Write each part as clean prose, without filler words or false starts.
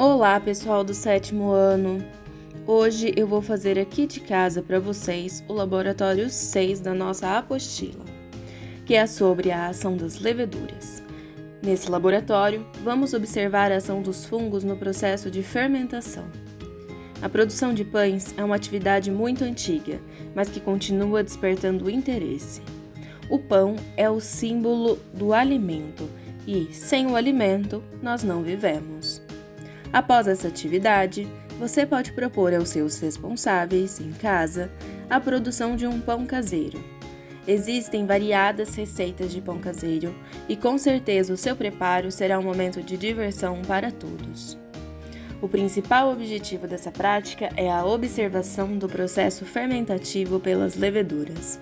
Olá, pessoal do 7º ano! Hoje eu vou fazer aqui de casa para vocês o laboratório 6 da nossa apostila, que é sobre a ação das leveduras. Nesse laboratório, vamos observar a ação dos fungos no processo de fermentação. A produção de pães é uma atividade muito antiga, mas que continua despertando interesse. O pão é o símbolo do alimento e, sem o alimento, nós não vivemos. Após essa atividade, você pode propor aos seus responsáveis, em casa, a produção de um pão caseiro. Existem variadas receitas de pão caseiro e com certeza o seu preparo será um momento de diversão para todos. O principal objetivo dessa prática é a observação do processo fermentativo pelas leveduras.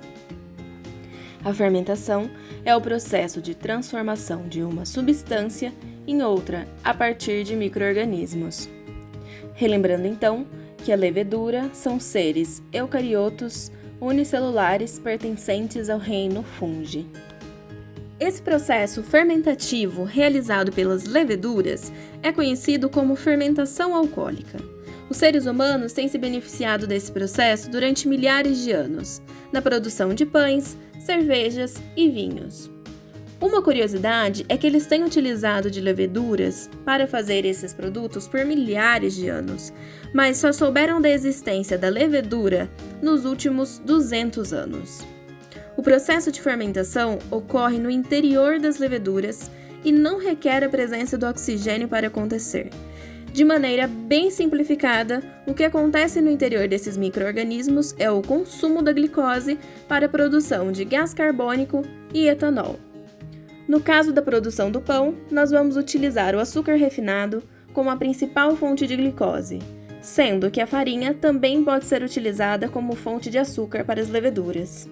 A fermentação é o processo de transformação de uma substância em outra a partir de micro-organismos. Relembrando então que a levedura são seres eucariotos unicelulares pertencentes ao reino Fungi. Esse processo fermentativo realizado pelas leveduras é conhecido como fermentação alcoólica. Os seres humanos têm se beneficiado desse processo durante milhares de anos, na produção de pães, cervejas e vinhos. Uma curiosidade é que eles têm utilizado de leveduras para fazer esses produtos por milhares de anos, mas só souberam da existência da levedura nos últimos 200 anos. O processo de fermentação ocorre no interior das leveduras e não requer a presença do oxigênio para acontecer. De maneira bem simplificada, o que acontece no interior desses micro-organismos é o consumo da glicose para a produção de gás carbônico e etanol. No caso da produção do pão, nós vamos utilizar o açúcar refinado como a principal fonte de glicose, sendo que a farinha também pode ser utilizada como fonte de açúcar para as leveduras.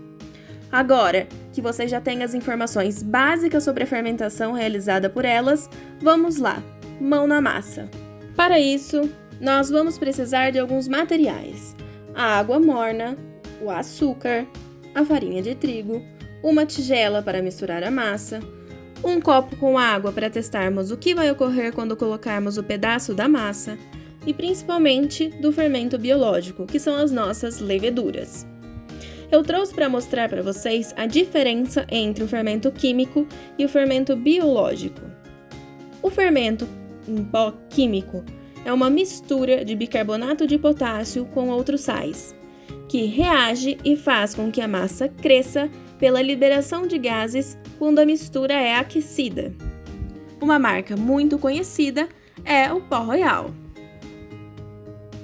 Agora que você já tem as informações básicas sobre a fermentação realizada por elas, vamos lá, mão na massa! Para isso, nós vamos precisar de alguns materiais: a água morna, o açúcar, a farinha de trigo, uma tigela para misturar a massa, um copo com água para testarmos o que vai ocorrer quando colocarmos o pedaço da massa e principalmente do fermento biológico, que são as nossas leveduras. Eu trouxe para mostrar para vocês a diferença entre o fermento químico e o fermento biológico. O fermento em pó químico é uma mistura de bicarbonato de potássio com outros sais, que reage e faz com que a massa cresça pela liberação de gases quando a mistura é aquecida. Uma marca muito conhecida é o Pó Royal.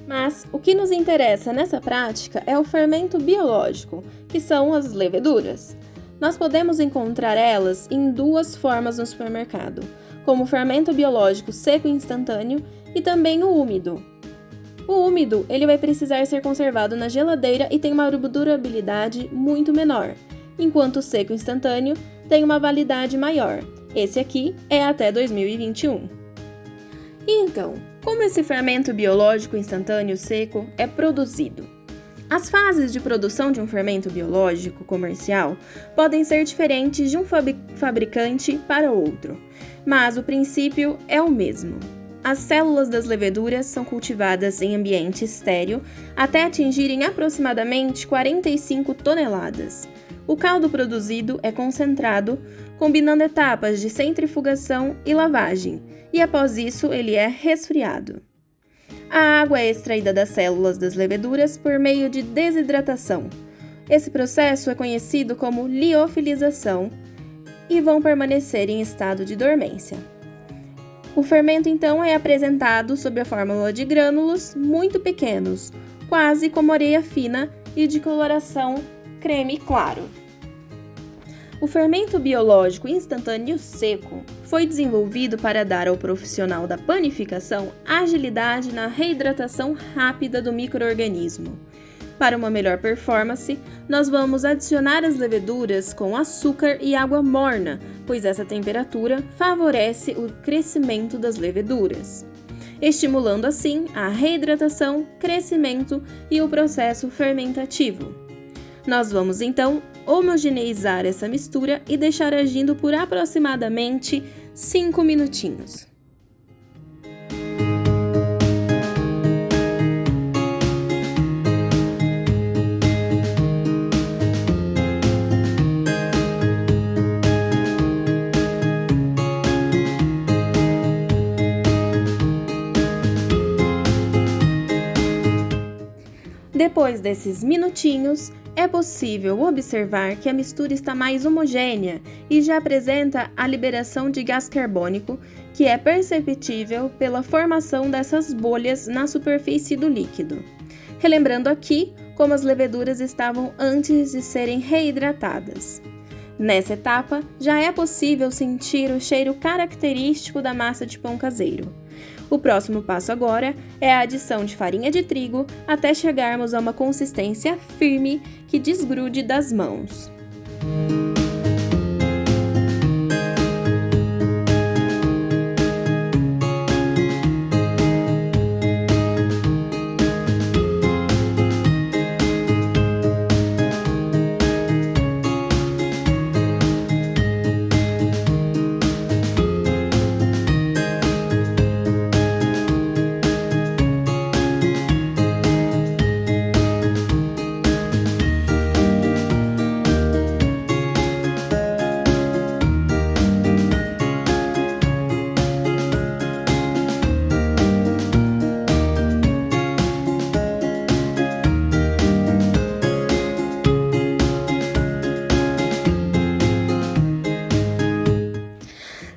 Mas o que nos interessa nessa prática é o fermento biológico, que são as leveduras. Nós podemos encontrar elas em duas formas no supermercado, como o fermento biológico seco e instantâneo e também o úmido. O úmido, ele vai precisar ser conservado na geladeira e tem uma durabilidade muito menor, enquanto o seco instantâneo tem uma validade maior. Esse aqui é até 2021. E então, como esse fermento biológico instantâneo seco é produzido? As fases de produção de um fermento biológico comercial podem ser diferentes de um fabricante para outro, mas o princípio é o mesmo. As células das leveduras são cultivadas em ambiente estéril até atingirem aproximadamente 45 toneladas. O caldo produzido é concentrado, combinando etapas de centrifugação e lavagem, e após isso ele é resfriado. A água é extraída das células das leveduras por meio de desidratação. Esse processo é conhecido como liofilização e vão permanecer em estado de dormência. O fermento então é apresentado sob a fórmula de grânulos muito pequenos, quase como areia fina e de coloração creme claro. O fermento biológico instantâneo seco foi desenvolvido para dar ao profissional da panificação agilidade na reidratação rápida do micro-organismo. Para uma melhor performance, nós vamos adicionar as leveduras com açúcar e água morna, pois essa temperatura favorece o crescimento das leveduras, estimulando assim a reidratação, crescimento e o processo fermentativo. Nós vamos então homogeneizar essa mistura e deixar agindo por aproximadamente 5 minutinhos. Depois desses minutinhos, é possível observar que a mistura está mais homogênea e já apresenta a liberação de gás carbônico, que é perceptível pela formação dessas bolhas na superfície do líquido. Relembrando aqui como as leveduras estavam antes de serem reidratadas. Nessa etapa, já é possível sentir o cheiro característico da massa de pão caseiro. O próximo passo agora é a adição de farinha de trigo até chegarmos a uma consistência firme que desgrude das mãos.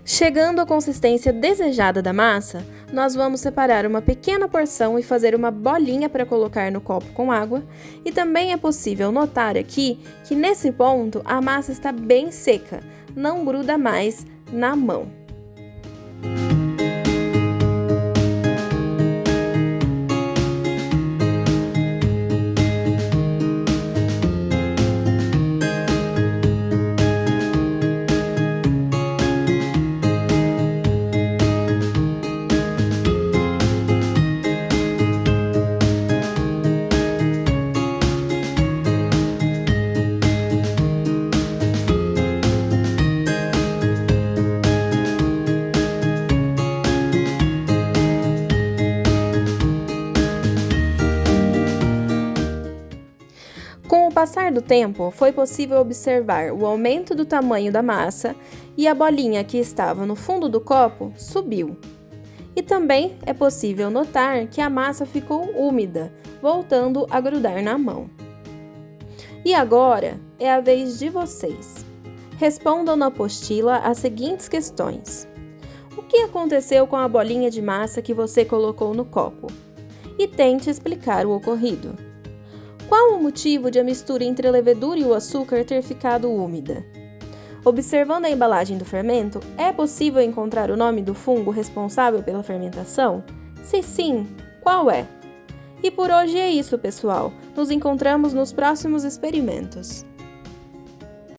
Chegando à consistência desejada da massa, nós vamos separar uma pequena porção e fazer uma bolinha para colocar no copo com água. E também é possível notar aqui que nesse ponto a massa está bem seca, não gruda mais na mão. Com o passar do tempo, foi possível observar o aumento do tamanho da massa e a bolinha que estava no fundo do copo subiu. E também é possível notar que a massa ficou úmida, voltando a grudar na mão. E agora é a vez de vocês. Respondam na apostila as seguintes questões. O que aconteceu com a bolinha de massa que você colocou no copo? E tente explicar o ocorrido. Qual o motivo de a mistura entre a levedura e o açúcar ter ficado úmida? Observando a embalagem do fermento, é possível encontrar o nome do fungo responsável pela fermentação? Se sim, qual é? E por hoje é isso, pessoal. Nos encontramos nos próximos experimentos.